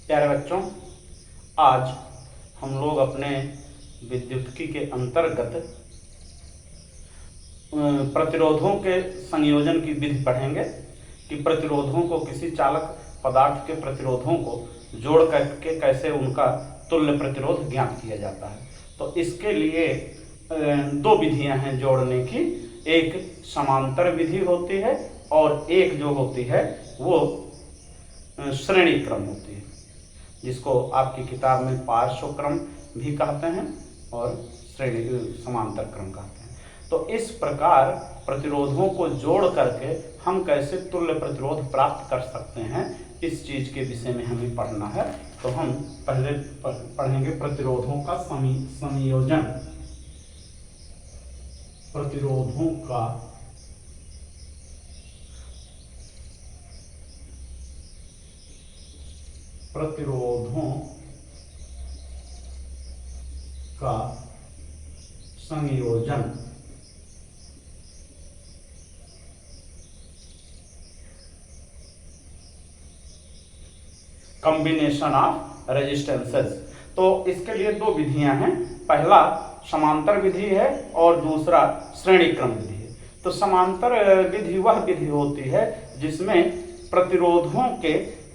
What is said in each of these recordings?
प्यारे बच्चों, आज हम लोग अपने विद्युत्की के अंतर्गत प्रतिरोधों के संयोजन की विधि पढ़ेंगे कि प्रतिरोधों को, किसी चालक पदार्थ के प्रतिरोधों को जोड़ करके कैसे उनका तुल्य प्रतिरोध ज्ञात किया जाता है। तो इसके लिए दो विधियां हैं जोड़ने की। एक समांतर विधि होती है और एक जो होती है वो श्रेणी क्रम होती है, जिसको आपकी किताब में पार्श्व क्रम भी कहते हैं और श्रेणी समांतर क्रम कहते हैं। तो इस प्रकार प्रतिरोधों को जोड़ करके हम कैसे तुल्य प्रतिरोध प्राप्त कर सकते हैं, इस चीज के विषय में हमें पढ़ना है। तो हम पहले पढ़ेंगे प्रतिरोधों का संयोजन। प्रतिरोधों का संयोजन। Combination of resistances. तो इसके लिए दो विधियां हैं, पहला समांतर विधि है और दूसरा श्रेणी क्रम विधि है। तो समांतर विधि वह विधि होती है जिसमें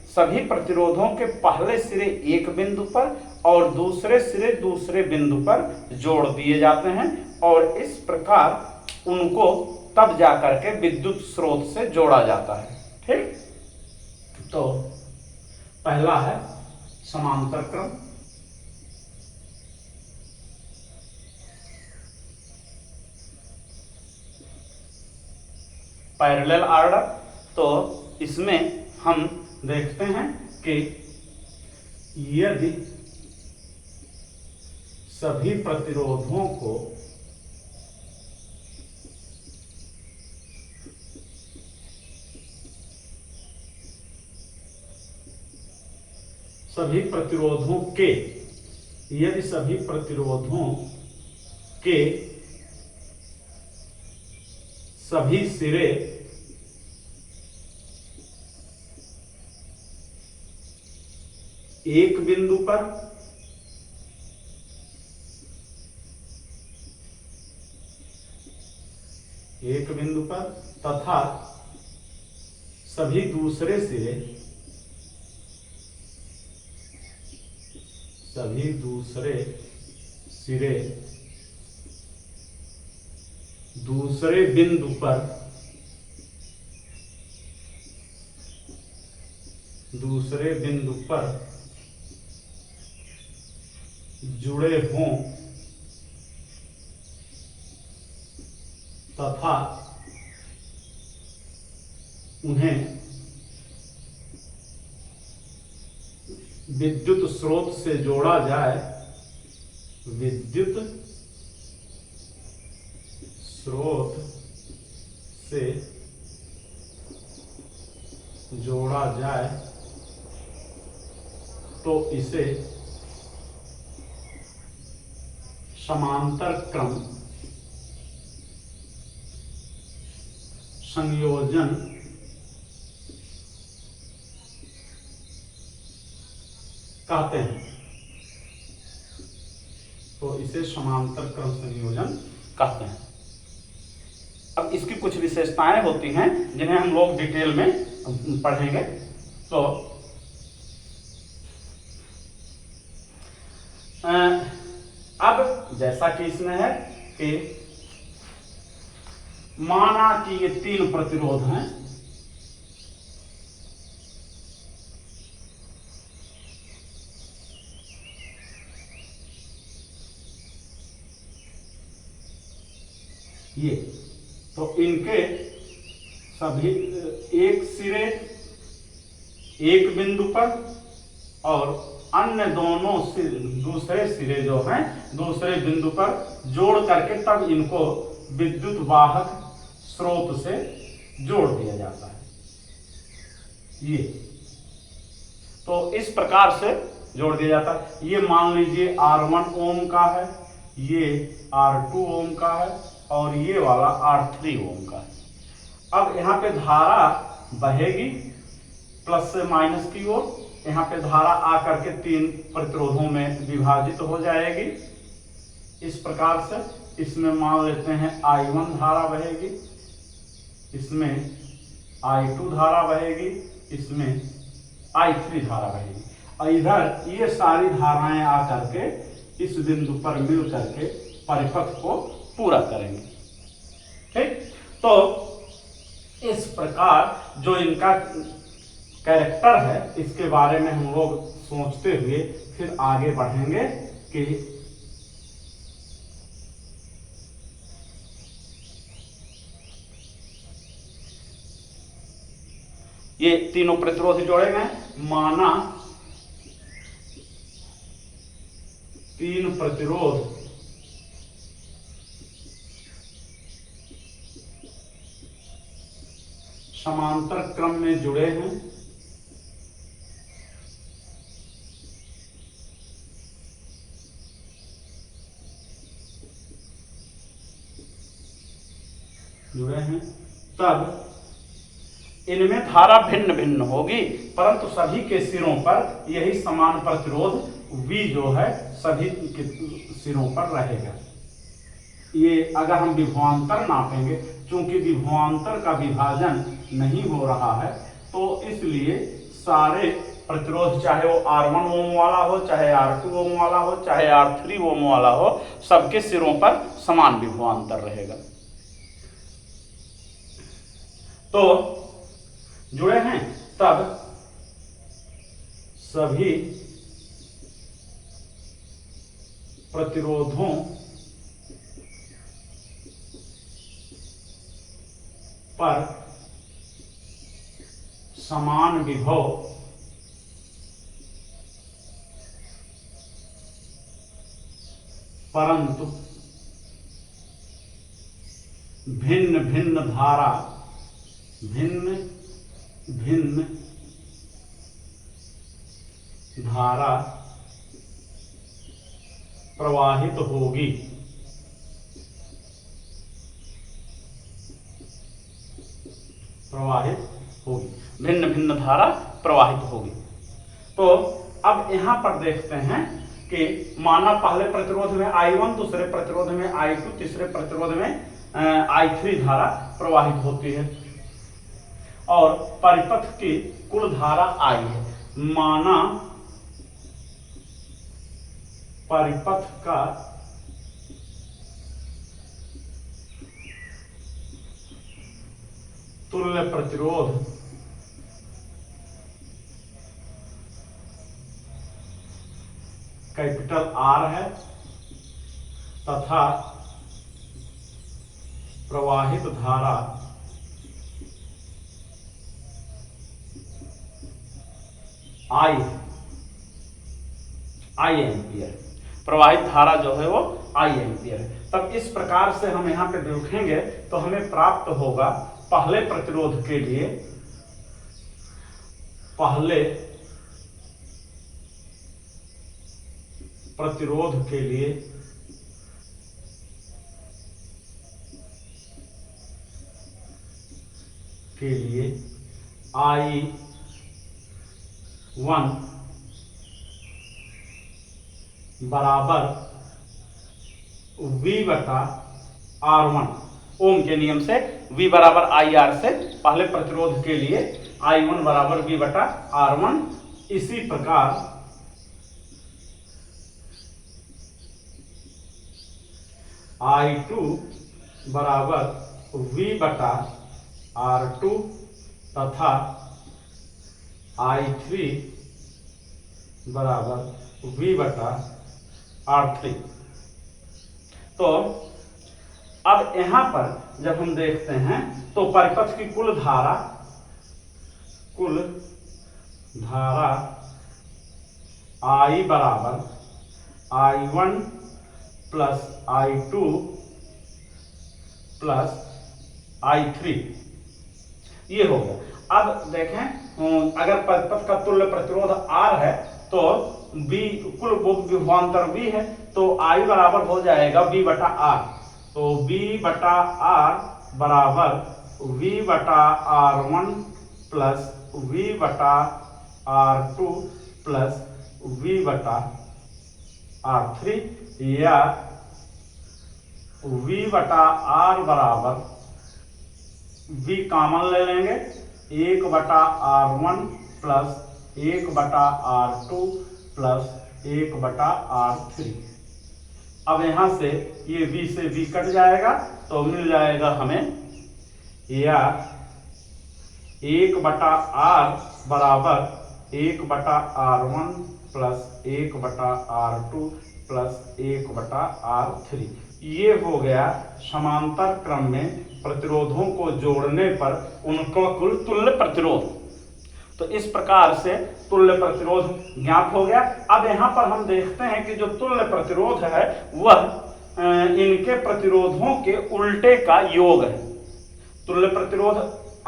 सभी प्रतिरोधों के पहले सिरे एक बिंदु पर और दूसरे सिरे दूसरे बिंदु पर जोड़ दिए जाते हैं और इस प्रकार उनको तब जाकर के विद्युत स्रोत से जोड़ा जाता है। ठीक, तो पहला है समांतर क्रम। Parallel order. तो इसमें हम देखते हैं कि यदि सभी प्रतिरोधों को यदि सभी प्रतिरोधों के सभी सिरे एक बिंदु पर तथा सभी दूसरे सिरे दूसरे बिंदु पर जुड़े हों तथा उन्हें विद्युत स्रोत से जोड़ा जाए, तो इसे समांतर क्रम संयोजन कहते हैं। तो इसे समांतर क्रम संयोजन कहते हैं। अब इसकी कुछ विशेषताएं होती हैं जिन्हें हम लोग डिटेल में पढ़ेंगे। तो अब जैसा कि इसमें है कि माना कि ये तीन प्रतिरोध हैं, ये तो इनके सभी एक सिरे एक बिंदु पर और अन्य दोनों दूसरे सिरे जो हैं दूसरे बिंदु पर जोड़ करके तब इनको विद्युत वाहक स्रोत से जोड़ दिया जाता है। ये तो इस प्रकार से जोड़ दिया जाता है। ये मान लीजिए R1 ओम का है, ये R2 ओम का है और ये वाला R3 ओम का है। अब यहाँ पे धारा बहेगी प्लस से माइनस की ओर यहाँ पे धारा आकर के 3 प्रतिरोधों में विभाजित हो जाएगी। इस प्रकार से इसमें मान लेते हैं I1 धारा बहेगी, इसमें I2 धारा बहेगी, इसमें I3 धारा बहेगी। और इधर ये सारी धाराएं आकर के इस बिंदु पर मिल करके परिपथ को पूरा करेंगे। ठीक, तो इस प्रकार जो इनका कैरेक्टर है इसके बारे में हम लोग सोचते हुए फिर आगे बढ़ेंगे कि ये तीनों प्रतिरोध जोड़े गए, माना 3 प्रतिरोध समांतर क्रम में जुड़े हैं, तब इनमें धारा भिन्न भिन्न होगी, परंतु सभी के सिरों पर यही समान प्रतिरोध V जो है सभी के सिरों पर रहेगा। ये अगर हम विभवांतर नापेंगे, चूंकि विभवांतर का विभाजन नहीं हो रहा है तो इसलिए सारे प्रतिरोध चाहे वो R1 ओम वाला हो, चाहे R2 ओम वाला हो, चाहे R3 ओम वाला हो, सबके सिरों पर समान विभवांतर रहेगा। तो जुड़े हैं, तब सभी प्रतिरोधों पर समान विभव परंतु भिन्न भिन्न धारा प्रवाहित होगी। भिन्न भिन्न धारा प्रवाहित होगी। तो अब यहां पर देखते हैं कि माना पहले प्रतिरोध में I1, दूसरे प्रतिरोध में I2, तीसरे प्रतिरोध में I3 धारा प्रवाहित होती है और परिपथ की कुल धारा I है। माना परिपथ का तुल्य प्रतिरोध कैपिटल R है तथा प्रवाहित धारा I एम्पियर। प्रवाहित धारा जो है वो I एम्पियर है। तब इस प्रकार से हम यहाँ पे देखेंगे तो हमें प्राप्त होगा पहले प्रतिरोध के लिए I1 बराबर V बटा R1, ओम के नियम से V बराबर IR से पहले प्रतिरोध के लिए I1 बराबर V बटा R1। इसी प्रकार I2 बराबर V बटा R2 तथा I3 बराबर V बटा R3। तो अब यहां पर जब हम देखते हैं तो परिपथ की कुल धारा I बराबर I1 plus I2 plus I3 ये हो गया। अब देखें अगर परिपथ का तुल्य प्रतिरोध R है तो V कुल विभवांतर V है तो I बराबर हो जाएगा V बटा R। तो V बटा R बराबर V बटा R1 प्लस V बटा R2 प्लस V बटा R3 या V बटा R बराबर V कॉमन ले लेंगे 1 बटा R1 प्लस 1 बटा R2 प्लस 1 बटा R3। अब यहां से ये V से V कट जाएगा तो मिल जाएगा हमें या 1 बटा R बराबर 1 बटा R1 प्लस 1 बटा R2 प्लस 1 बटा R3। ये हो गया समांतर क्रम में प्रतिरोधों को जोड़ने पर उनका कुल तुल्य प्रतिरोध। तो इस प्रकार से तुल्य प्रतिरोध ज्ञात हो गया। अब यहाँ पर हम देखते हैं कि जो तुल्य प्रतिरोध है वह इनके प्रतिरोधों के उल्टे का योग है। तुल्य प्रतिरोध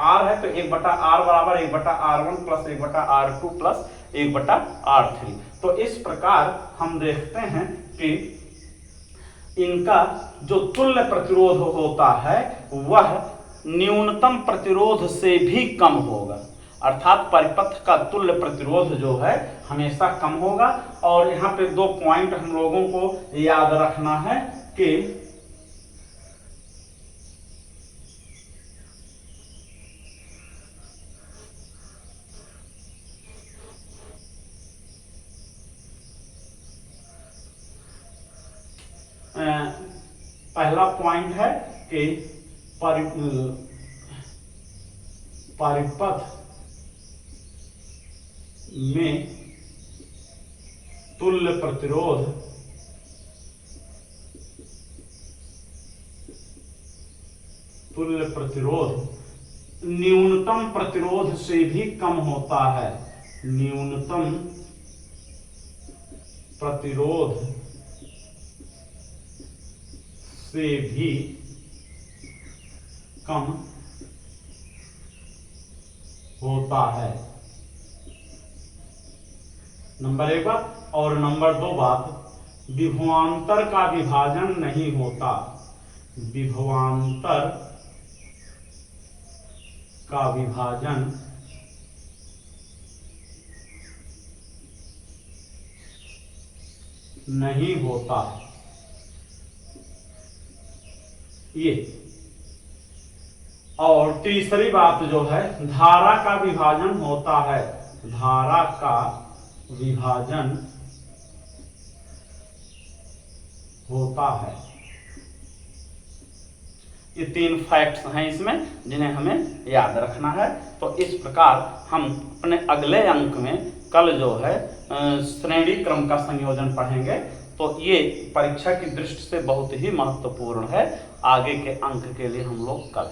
R है तो 1 बटा R बराबर 1 बटा R1 प्लस 1 बटा R2 प्लस 1 बटा R3। तो इस प्रकार हम देखते हैं कि इनका जो तुल्य प्रतिरोध होता है वह न्यूनतम प्रतिरोध से भी कम होगा, अर्थात परिपथ का तुल्य प्रतिरोध जो है हमेशा कम होगा। और यहाँ पे 2 पॉइंट हम लोगों को याद रखना है कि पहला पॉइंट है कि परिपथ में तुल्य प्रतिरोध न्यूनतम प्रतिरोध से भी कम होता है। न्यूनतम प्रतिरोध से भी कम होता है, नंबर 1 बात। और नंबर 2 बात, विभवांतर का विभाजन नहीं होता। विभवांतर का विभाजन नहीं होता ये। और तीसरी बात जो है, धारा का विभाजन होता है। धारा का विभाजन होता है। ये 3 फैक्ट्स हैं इसमें जिन्हें हमें याद रखना है। तो इस प्रकार हम अपने अगले अंक में कल जो है श्रेणी क्रम का संयोजन पढ़ेंगे। तो ये परीक्षा की दृष्टि से बहुत ही महत्वपूर्ण है आगे के अंक के लिए हम लोग कल